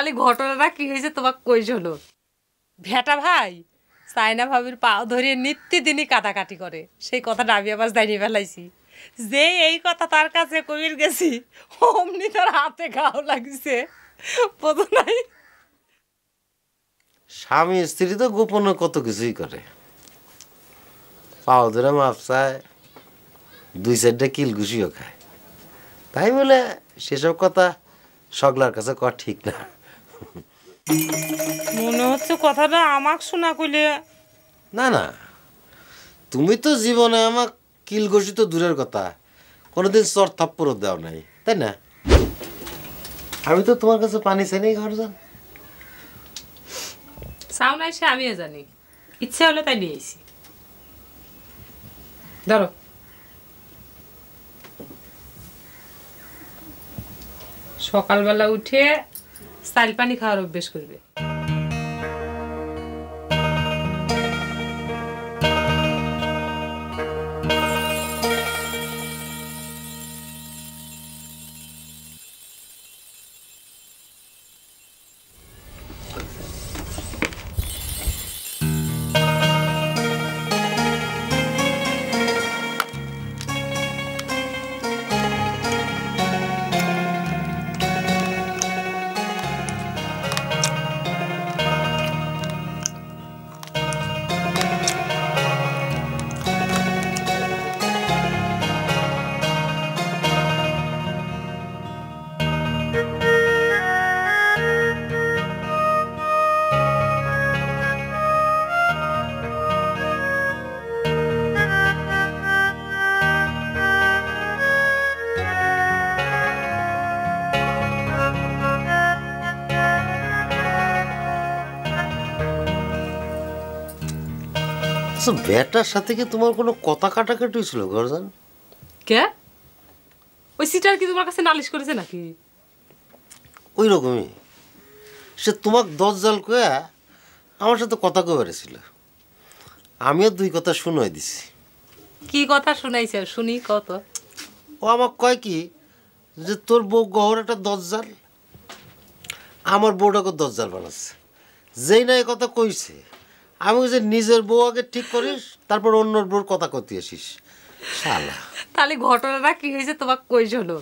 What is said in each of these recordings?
তাহলে ঘটনাটা কি হয়েছে তোমাকে কই শোনো। ভেটা ভাই সাইনা ভাবির পাও ধরিয়ে নিত্যদিনই কাটাকাটি করে, সেই কথাটা আমি আবার জানিয়ে ফেলাইছি। যে এই কথা তার কাছে কবির গেছি অমনি তার হাতে ঘাও লাগিছে, বোঝো নাই? স্বামী স্ত্রী তো গোপনে কত কিছুই করে, পাও ধরে মাপ চায়, 2-4টা কিল ঘুষিও খায়, তাই বলে সেসব কথা সকলার কাছে কর ঠিক না। মনে হচ্ছে কথাটা আমাকে শোনা কইলে। না না, তুমি তো জীবনে আমার কিল ঘষি তো দূরের কথা, কোনোদিন চর থাপ্পড়ও দেও নাই, তাই না? আমি তো তোমার কাছে পানি চাই নাই ঘর যান। চাও নাই সে আমিও জানি, ইচ্ছে হলে তাই নিয়ে এসি। ধরো। সকালবেলা উঠে স্টাইল পানি খাওয়ার অভ্যেস করবে। আচ্ছা, বেটার সাথে কি তোমার কোনো কথা কাটাকাটি ছিল ঘরজান? কে? ওই সিটার কি তোমার কাছে নালিশ করেছে নাকি? ওই রকমই, সে তোমাক 10 জাল কয়া আমার সাথে কথা কয়ে বেড়েছিল, আমিও 2 কথা শুনাই দিছি। কি কথা শুনাইছে শুনি কত? ও আমাকে কয় কি যে তোর বউ গহর একটা 10 জাল, আমার বউটাকে 10 জাল বানাচ্ছে। যেই না এই কথা কইছে, আমি যে নিজের বউ আগে ঠিক করিস, তারপর অন্যর বউর কথা কতি আসিস শালা। তাহলে ঘটনাটা কি হয়েছে তোমাকে কই শোনো।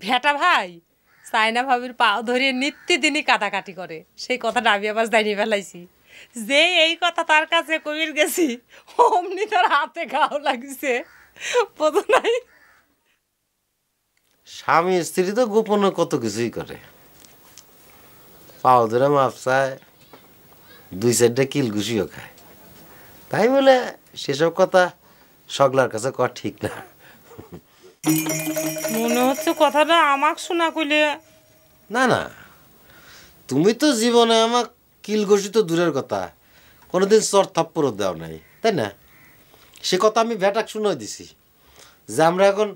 ভেটা ভাই সাইনা ভাবির পাও ধরিয়ে নিত্যদিনই কাটাকাটি করে, সেই কথাটা আমি আবার জানিয়ে ফেলাইছি। যে এই কথা তার কাছে কবির গেছি অমনি তার হাতে ঘাও লাগিছে, বোঝো নাই? স্বামী স্ত্রী তো গোপনে কত কিছুই করে, পাও ধরে মাপ চায়, 2-4টা কিল ঘুষিও খায়, তাই বলে সেসব কথা সকলার কাছে কর ঠিক না। মনে হচ্ছে কথাটা আমাকে শোনা কইলে। না না, তুমি তো জীবনে আমার কিল ঘষি তো দূরের কথা, কোনোদিন চর থাপ্পড়ও দেও নাই, তাই না? সে কথা আমি ভেটাক শুনাই দিছি যে আমরা এখন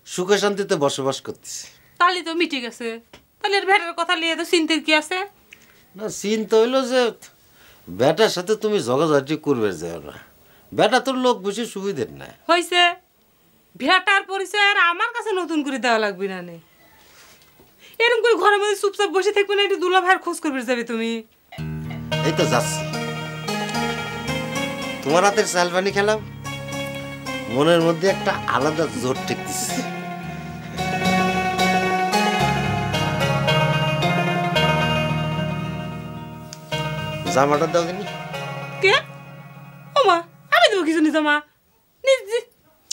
সুখে শান্তিতে বসবাস করতেছি। তাহলে তো মিটে গেছে, তাহলে এর ভেটার কথা নিয়ে তো চিন্তার কি আছে? না, চিন্তা হইলো যে বেটার সাথে তুমি ঝগড়াঝাটি করবে যাও না, বেটা তোর লোক বেশি সুবিধের না। হয়েছে, ভেটার পরিচয় আর আমার কাছে নতুন করে দেওয়া লাগবে না নে। এরকম করে ঘরের মধ্যে চুপচাপ বসে থাকবে না, একটু দুলা ভাইয়ের খোঁজ করবে যাবে তুমি। এই তো যাচ্ছি, তোমার হাতের চাল পানি খেলাম, মনের মধ্যে একটা আলাদা জোর ঠেকতেছে। জামাটা দাও দিনি। কে? ও মা, আমি দেবো কিছু নিতে মা নিজে।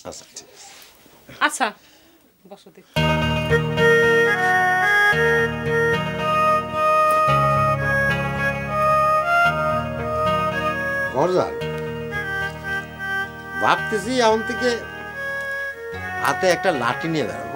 আচ্ছা ঠিক আছে। আচ্ছা বসো দেখি। ঘরজান, ভাবতেছি এখন থেকে হাতে একটা লাঠি নিয়ে বেড়াবো।